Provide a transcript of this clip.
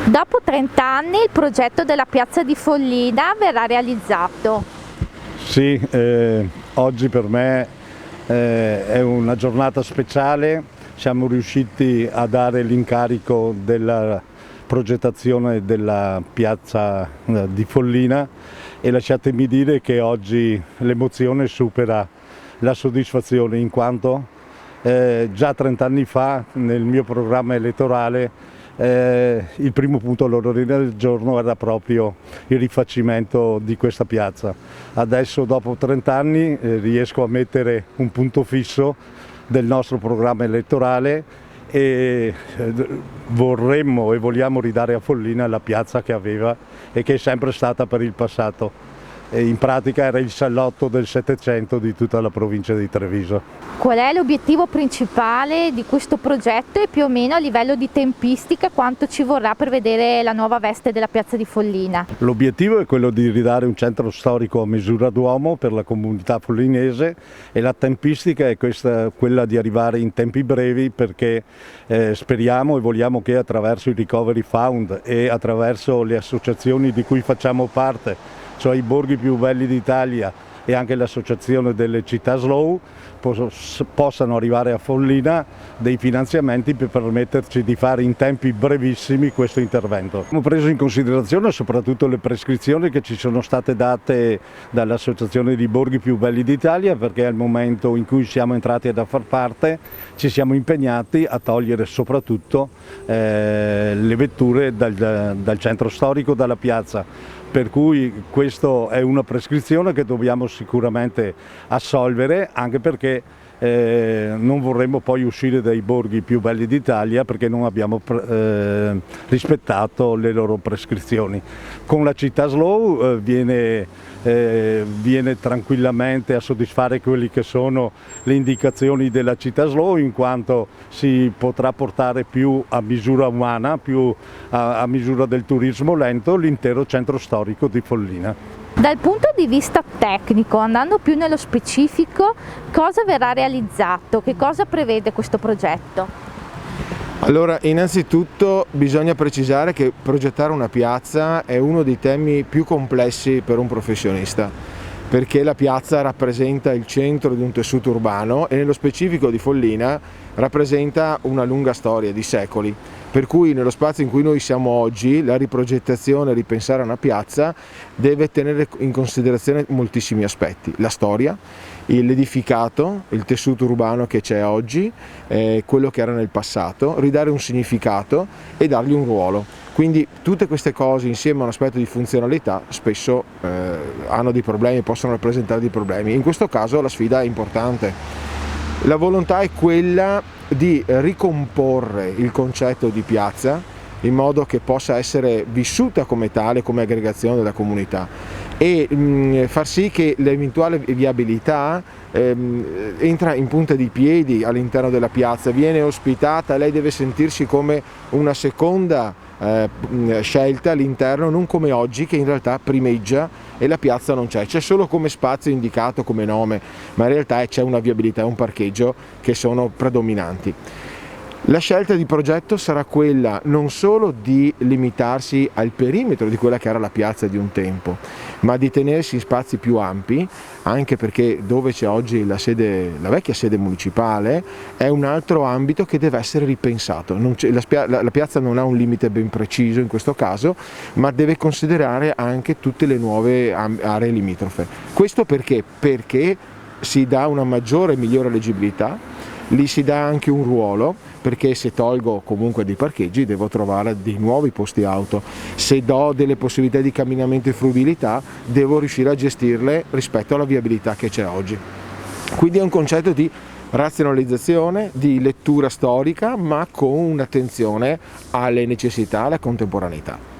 Dopo 30 anni il progetto della piazza di Follina verrà realizzato. Sì, oggi per me è una giornata speciale, siamo riusciti a dare l'incarico della progettazione della piazza di Follina e lasciatemi dire che oggi l'emozione supera la soddisfazione, in quanto già 30 anni fa nel mio programma elettorale il primo punto all'ordine del giorno era proprio il rifacimento di questa piazza. Adesso dopo 30 anni riesco a mettere un punto fisso del nostro programma elettorale e vorremmo e vogliamo ridare a Follina la piazza che aveva e che è sempre stata per il passato. E in pratica era il salotto del Settecento di tutta la provincia di Treviso. Qual è l'obiettivo principale di questo progetto e più o meno a livello di tempistica quanto ci vorrà per vedere la nuova veste della piazza di Follina? L'obiettivo è quello di ridare un centro storico a misura d'uomo per la comunità follinese e la tempistica è quella di arrivare in tempi brevi, perché speriamo e vogliamo che attraverso il Recovery Fund e attraverso le associazioni di cui facciamo parte, cioè i borghi più belli d'Italia e anche l'associazione delle città slow, possano arrivare a Follina dei finanziamenti per permetterci di fare in tempi brevissimi questo intervento. Abbiamo preso in considerazione soprattutto le prescrizioni che ci sono state date dall'associazione di borghi più belli d'Italia, perché al momento in cui siamo entrati a far parte ci siamo impegnati a togliere soprattutto le vetture dal centro storico, dalla piazza. Per cui questa è una prescrizione che dobbiamo sicuramente assolvere, anche perché non vorremmo poi uscire dai borghi più belli d'Italia perché non abbiamo rispettato le loro prescrizioni. Con la città slow viene tranquillamente a soddisfare quelli che sono le indicazioni della città slow, in quanto si potrà portare più a misura umana, più a misura del turismo lento, l'intero centro storico di Follina. Dal punto di vista tecnico, andando più nello specifico, cosa verrà realizzato? Che cosa prevede questo progetto? Allora, innanzitutto bisogna precisare che progettare una piazza è uno dei temi più complessi per un professionista, perché la piazza rappresenta il centro di un tessuto urbano e nello specifico di Follina rappresenta una lunga storia di secoli. Per cui nello spazio in cui noi siamo oggi, la riprogettazione, ripensare a una piazza deve tenere in considerazione moltissimi aspetti: la storia, l'edificato, il tessuto urbano che c'è oggi, quello che era nel passato, ridare un significato e dargli un ruolo. Quindi tutte queste cose insieme a un aspetto di funzionalità spesso hanno dei problemi, possono rappresentare dei problemi. In questo caso la sfida è importante. La volontà è quella di ricomporre il concetto di piazza in modo che possa essere vissuta come tale, come aggregazione della comunità, e far sì che l'eventuale viabilità entra in punta di piedi all'interno della piazza, viene ospitata, lei deve sentirsi come una seconda scelta all'interno, non come oggi che in realtà primeggia e la piazza non c'è solo come spazio indicato, come nome, ma in realtà c'è una viabilità e un parcheggio che sono predominanti. La scelta di progetto sarà quella non solo di limitarsi al perimetro di quella che era la piazza di un tempo, ma di tenersi in spazi più ampi, anche perché dove c'è oggi la vecchia sede municipale è un altro ambito che deve essere ripensato. La piazza non ha un limite ben preciso in questo caso, ma deve considerare anche tutte le nuove aree limitrofe. Questo perché? Perché si dà una maggiore e migliore leggibilità, lì si dà anche un ruolo, perché se tolgo comunque dei parcheggi devo trovare dei nuovi posti auto, se do delle possibilità di camminamento e fruibilità devo riuscire a gestirle rispetto alla viabilità che c'è oggi. Quindi è un concetto di razionalizzazione, di lettura storica, ma con un'attenzione alle necessità, alla contemporaneità.